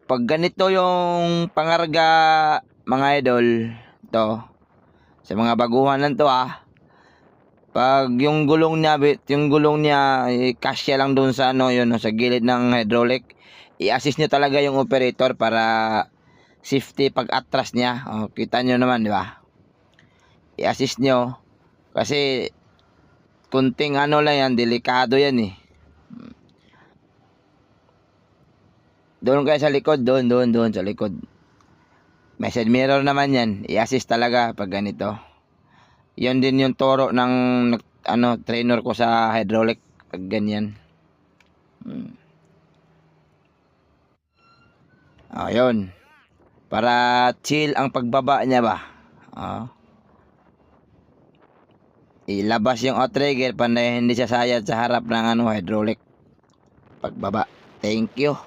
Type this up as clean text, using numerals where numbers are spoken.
pag ganito yung pangarga, mga idol, to sa mga baguhan lang to pag yung gulong niya kasya lang doon sa yun sa gilid ng hydraulic, i-assist niyo talaga yung operator para safety pag atras niya. Kita nyo naman, di ba? I-assist nyo kasi kunting lang yan, delikado yan eh. Doon kayo sa likod, doon sa likod. May side mirror naman yan. I-assist talaga pag ganito. Yun din yung turo ng trainer ko sa hydraulic pag ganyan. Yun. Para chill ang pagbaba niya ba. Ilabas yung outrigger para hindi siya sayad sa harap ng hydraulic pagbaba. Thank you.